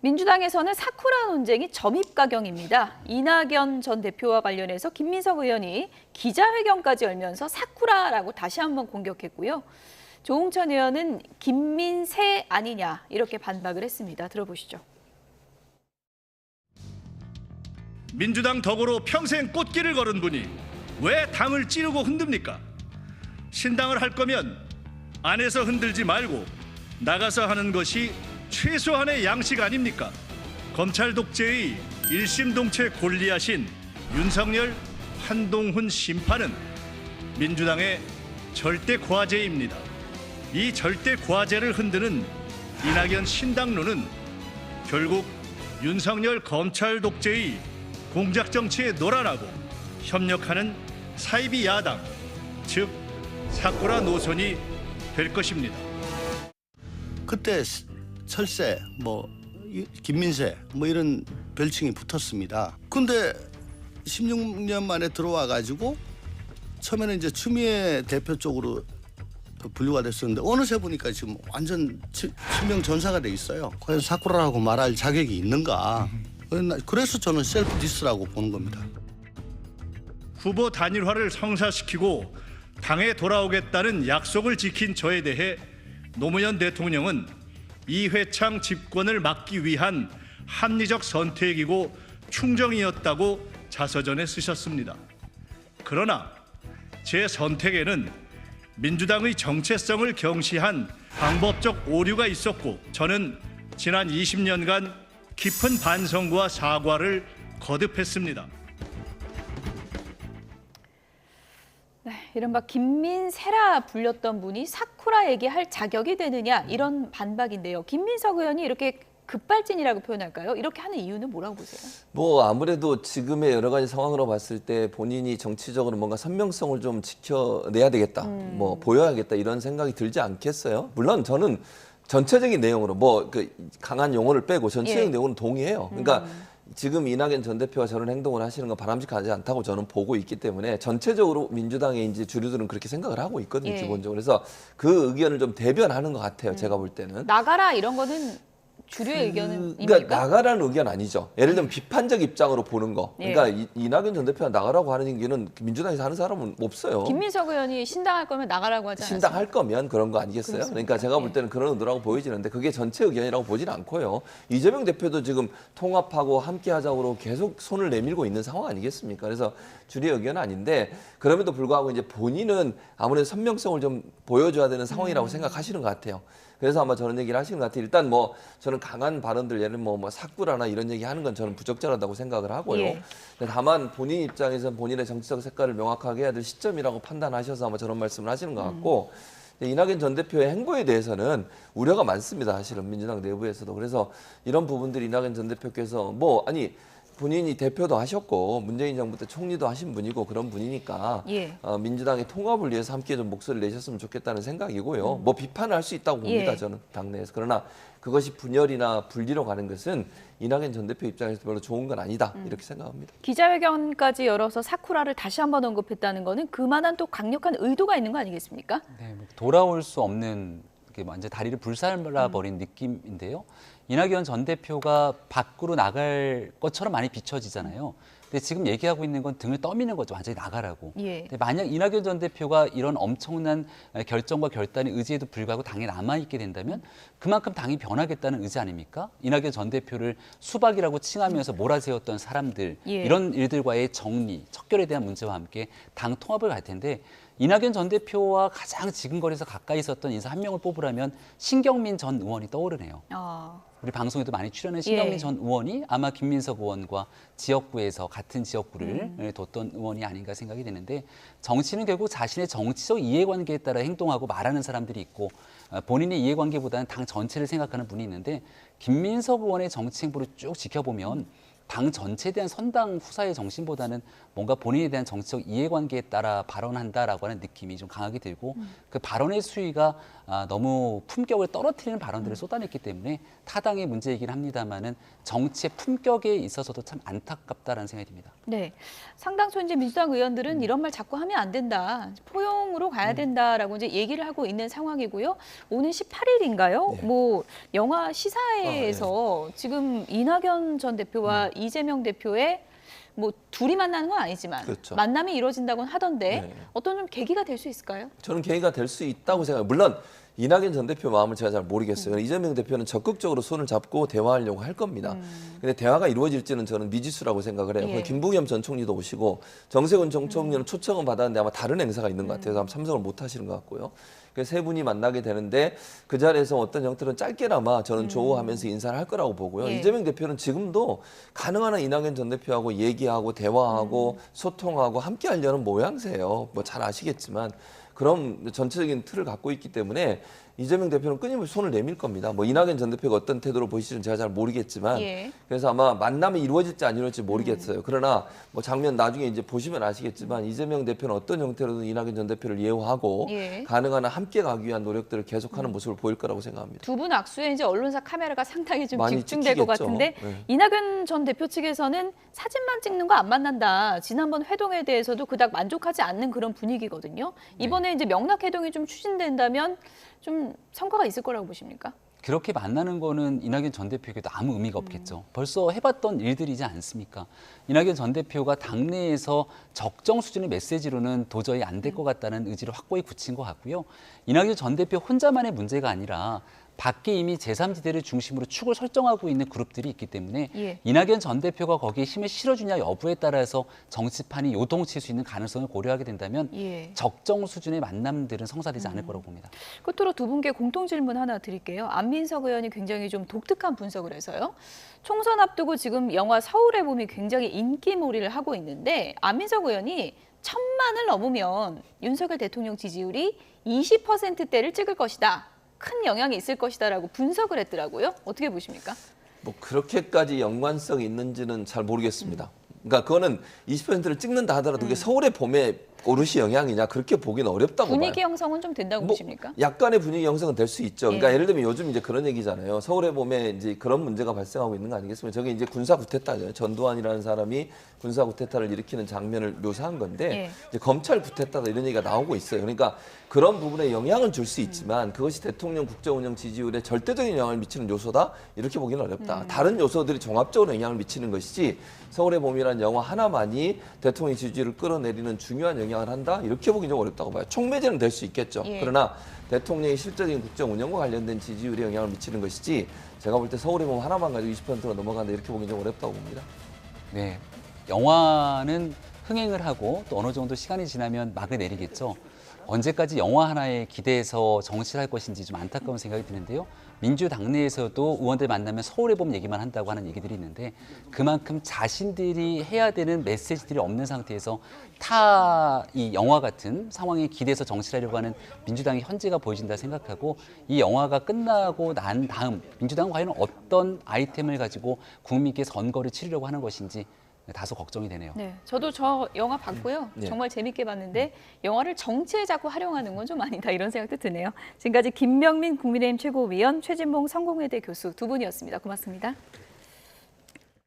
민주당에서는 사쿠라 논쟁이 점입가경입니다. 이낙연 전 대표와 관련해서 김민석 의원이 기자회견까지 열면서 사쿠라라고 다시 한번 공격했고요. 조홍천 의원은 김민세 아니냐 이렇게 반박을 했습니다. 들어보시죠. 민주당 덕으로 평생 꽃길을 걸은 분이 왜 당을 찌르고 흔듭니까? 신당을 할 거면 안에서 흔들지 말고 나가서 하는 것이 최소한의 양식 아닙니까? 검찰 독재의 일심동체 골리앗인 윤석열, 한동훈 심판은 민주당의 절대 과제입니다. 이 절대 과제를 흔드는 이낙연 신당론은 결국 윤석열 검찰 독재의 공작 정치에 놀아나고 협력하는 사이비 야당, 즉 사쿠라 노선이 될 것입니다. 그때 철새, 김민세 이런 별칭이 붙었습니다. 근데 16년 만에 들어와 가지고 처음에는 이제 추미애 대표 쪽으로 분류가 됐었는데 어느새 보니까 지금 완전 치명 전사가 돼 있어요. 그래서 사쿠라라고 말할 자격이 있는가? 그래서 저는 셀프 디스라고 보는 겁니다. 후보 단일화를 성사시키고 당에 돌아오겠다는 약속을 지킨 저에 대해 노무현 대통령은 이회창 집권을 막기 위한 합리적 선택이고 충정이었다고 자서전에 쓰셨습니다. 그러나 제 선택에는 민주당의 정체성을 경시한 방법적 오류가 있었고 저는 지난 20년간 깊은 반성과 사과를 거듭했습니다. 네, 이른바 김민세라 불렸던 분이 사쿠라 얘기할 자격이 되느냐 이런 반박인데요. 김민석 의원이 이렇게 급발진이라고 표현할까요? 이렇게 하는 이유는 뭐라고 보세요? 아무래도 지금의 여러 가지 상황으로 봤을 때 본인이 정치적으로 뭔가 선명성을 좀 지켜내야 되겠다, 보여야겠다 이런 생각이 들지 않겠어요? 물론 저는 전체적인 내용으로 강한 용어를 빼고 전체적인 내용은 동의해요. 그러니까 지금 이낙연 전 대표가 저런 행동을 하시는 건 바람직하지 않다고 저는 보고 있기 때문에 전체적으로 민주당의 이제 주류들은 그렇게 생각을 하고 있거든요, 기본적으로. 그래서 그 의견을 좀 대변하는 것 같아요, 제가 볼 때는. 나가라 이런 거는 주류의 의견입니까? 그러니까 나가라는 의견 아니죠. 예를 들면 비판적 입장으로 보는 거. 그러니까 이낙연 전 대표가 나가라고 하는 얘기는 민주당에서 하는 사람은 없어요. 김민석 의원이 신당할 거면 나가라고 하지 않았어요? 신당할 거면 그런 거 아니겠어요? 그렇습니까? 그러니까 제가 볼 때는 그런 의도라고 보이지는데 그게 전체 의견이라고 보지는 않고요. 이재명 대표도 지금 통합하고 함께하자고 계속 손을 내밀고 있는 상황 아니겠습니까? 그래서 주류의 의견은 아닌데 그럼에도 불구하고 이제 본인은 아무래도 선명성을 좀 보여줘야 되는 상황이라고 생각하시는 것 같아요. 그래서 아마 저런 얘기를 하시는 것 같아요. 일단 저는 강한 발언들 예를 사쿠라나 이런 얘기 하는 건 저는 부적절하다고 생각을 하고요. 다만 본인 입장에서는 본인의 정치적 색깔을 명확하게 해야 될 시점이라고 판단하셔서 아마 저런 말씀을 하시는 것 같고 이낙연 전 대표의 행보에 대해서는 우려가 많습니다. 사실은 민주당 내부에서도. 그래서 이런 부분들이 이낙연 전 대표께서 본인이 대표도 하셨고 문재인 정부 때 총리도 하신 분이고 그런 분이니까 민주당의 통합을 위해서 함께 좀 목소리를 내셨으면 좋겠다는 생각이고요. 비판을 할 수 있다고 봅니다. 저는 당내에서. 그러나 그것이 분열이나 분리로 가는 것은 이낙연 전 대표 입장에서 별로 좋은 건 아니다 이렇게 생각합니다. 기자회견까지 열어서 사쿠라를 다시 한번 언급했다는 거는 그만한 또 강력한 의도가 있는 거 아니겠습니까? 네, 돌아올 수 없는 완전 다리를 불살라버린 느낌인데요. 이낙연 전 대표가 밖으로 나갈 것처럼 많이 비춰지잖아요. 근데 지금 얘기하고 있는 건 등을 떠미는 거죠. 완전히 나가라고. 근데 만약 이낙연 전 대표가 이런 엄청난 결정과 결단의 의지에도 불구하고 당에 남아있게 된다면 그만큼 당이 변하겠다는 의지 아닙니까? 이낙연 전 대표를 수박이라고 칭하면서 몰아세웠던 사람들 이런 일들과의 정리, 척결에 대한 문제와 함께 당 통합을 갈 텐데 이낙연 전 대표와 가장 지근거리에서 가까이 있었던 인사 한 명을 뽑으라면 신경민 전 의원이 떠오르네요. 우리 방송에도 많이 출연한 신경민 전 의원이 아마 김민석 의원과 지역구에서 같은 지역구를 뒀던 의원이 아닌가 생각이 되는데 정치는 결국 자신의 정치적 이해관계에 따라 행동하고 말하는 사람들이 있고 본인의 이해관계보다는 당 전체를 생각하는 분이 있는데 김민석 의원의 정치 행보를 쭉 지켜보면 당 전체에 대한 선당 후사의 정신보다는 뭔가 본인에 대한 정치적 이해관계에 따라 발언한다라고 하는 느낌이 좀 강하게 들고 그 발언의 수위가 너무 품격을 떨어뜨리는 발언들을 쏟아냈기 때문에 타당의 문제이긴 합니다만은 정치의 품격에 있어서도 참 안타깝다라는 생각이 듭니다. 네, 상당수 이제 민주당 의원들은 이런 말 자꾸 하면 안 된다, 포용으로 가야 된다라고 이제 얘기를 하고 있는 상황이고요. 오는 18일인가요? 네. 뭐 영화 시사회에서 지금 이낙연 전 대표와 이재명 대표의 뭐 둘이 만나는 건 아니지만 그렇죠. 만남이 이루어진다고는 하던데 네. 어떤 좀 계기가 될 수 있을까요? 저는 계기가 될 수 있다고 생각해요. 물론 이낙연 전 대표 마음을 제가 잘 모르겠어요. 이재명 대표는 적극적으로 손을 잡고 대화하려고 할 겁니다. 근데 대화가 이루어질지는 저는 미지수라고 생각을 해요. 예. 김부겸 전 총리도 오시고 정세균 전 총리는 초청은 받았는데 아마 다른 행사가 있는 것 같아서 아마 참석을 못 하시는 것 같고요. 그래서 세 분이 만나게 되는데 그 자리에서 어떤 형태로는 짧게나마 저는 조우하면서 인사를 할 거라고 보고요. 예. 이재명 대표는 지금도 가능한 한 이낙연 전 대표하고 얘기하고 대화하고 소통하고 함께 하려는 모양새예요. 뭐 잘 아시겠지만 그런 전체적인 틀을 갖고 있기 때문에 이재명 대표는 끊임없이 손을 내밀 겁니다. 뭐 이낙연 전 대표가 어떤 태도로 보이실지는 제가 잘 모르겠지만 예. 그래서 아마 만남이 이루어질지 안 이루어질지 모르겠어요. 그러나 뭐 장면 나중에 이제 보시면 아시겠지만 이재명 대표는 어떤 형태로든 이낙연 전 대표를 예우하고 예. 가능한 한 함께 가기 위한 노력들을 계속하는 모습을 보일 거라고 생각합니다. 두 분 악수에 이제 언론사 카메라가 상당히 좀 많이 집중될 것 찍히겠죠. 같은데 네. 이낙연 전 대표 측에서는 사진만 찍는 거 안 만난다. 지난번 회동에 대해서도 그닥 만족하지 않는 그런 분위기거든요. 이번에 이제 명락 회동이 좀 추진된다면 좀 성과가 있을 거라고 보십니까? 그렇게 만나는 거는 이낙연 전 대표에게도 아무 의미가 없겠죠. 벌써 해봤던 일들이지 않습니까? 이낙연 전 대표가 당내에서 적정 수준의 메시지로는 도저히 안 될 것 같다는 의지를 확고히 굳힌 것 같고요. 이낙연 전 대표 혼자만의 문제가 아니라 밖에 이미 제3지대를 중심으로 축을 설정하고 있는 그룹들이 있기 때문에 예. 이낙연 전 대표가 거기에 힘을 실어주냐 여부에 따라서 정치판이 요동칠 수 있는 가능성을 고려하게 된다면 예. 적정 수준의 만남들은 성사되지 않을 거라고 봅니다. 끝으로 두 분께 공통 질문 하나 드릴게요. 안민석 의원이 굉장히 좀 독특한 분석을 해서요. 총선 앞두고 지금 영화 서울의 봄이 굉장히 인기몰이를 하고 있는데 안민석 의원이 1000만을 넘으면 윤석열 대통령 지지율이 20%대를 찍을 것이다. 큰 영향이 있을 것이다라고 분석을 했더라고요. 어떻게 보십니까? 뭐 그렇게까지 연관성이 있는지는 잘 모르겠습니다. 그러니까 그거는 20%를 찍는다 하더라도 그게 서울의 봄에 오롯이 영향이냐 그렇게 보기는 어렵다고 분위기 봐요. 형성은 좀 된다고 뭐 보십니까? 약간의 분위기 형성은 될 수 있죠. 그러니까 예. 예를 들면 요즘 이제 그런 얘기잖아요. 서울의 봄에 이제 그런 문제가 발생하고 있는 거 아니겠습니까? 저게 이제 군사 구테타죠. 전두환이라는 사람이 군사 구테타를 일으키는 장면을 묘사한 건데 예. 이제 검찰 구테타다 이런 얘기가 나오고 있어요. 그러니까 그런 부분에 영향을 줄 수 있지만 그것이 대통령 국정운영 지지율에 절대적인 영향을 미치는 요소다 이렇게 보기는 어렵다. 다른 요소들이 종합적으로 영향을 미치는 것이지 서울의 봄이라는 영화 하나만이 대통령 지지율을 끌어내리는 중요한 영향을 한다 이렇게 보기 좀 어렵다고 봐요. 촉매제는 될 수 있겠죠. 예. 그러나 대통령의 실질적인 국정 운영과 관련된 지지율에 영향을 미치는 것이지 제가 볼 때 서울의 봄 하나만 가지고 20%가 넘어간다 이렇게 보기 좀 어렵다고 봅니다. 네, 영화는 흥행을 하고 또 어느 정도 시간이 지나면 막을 내리겠죠. 언제까지 영화 하나에 기대해서 정치를 할 것인지 좀 안타까운 생각이 드는데요. 민주당 내에서도 의원들 만나면 서울의 봄 얘기만 한다고 하는 얘기들이 있는데 그만큼 자신들이 해야 되는 메시지들이 없는 상태에서 이 영화 같은 상황에 기대해서 정치를 하려고 하는 민주당의 현재가 보여진다 생각하고 이 영화가 끝나고 난 다음 민주당은 과연 어떤 아이템을 가지고 국민께 선거를 치르려고 하는 것인지 다소 걱정이 되네요. 네, 저도 저 영화 봤고요. 네. 정말 재밌게 봤는데 영화를 정치에 자꾸 활용하는 건 좀 아니다 이런 생각도 드네요. 지금까지 김명민 국민의힘 최고위원, 최진봉 성공회대 교수 두 분이었습니다. 고맙습니다.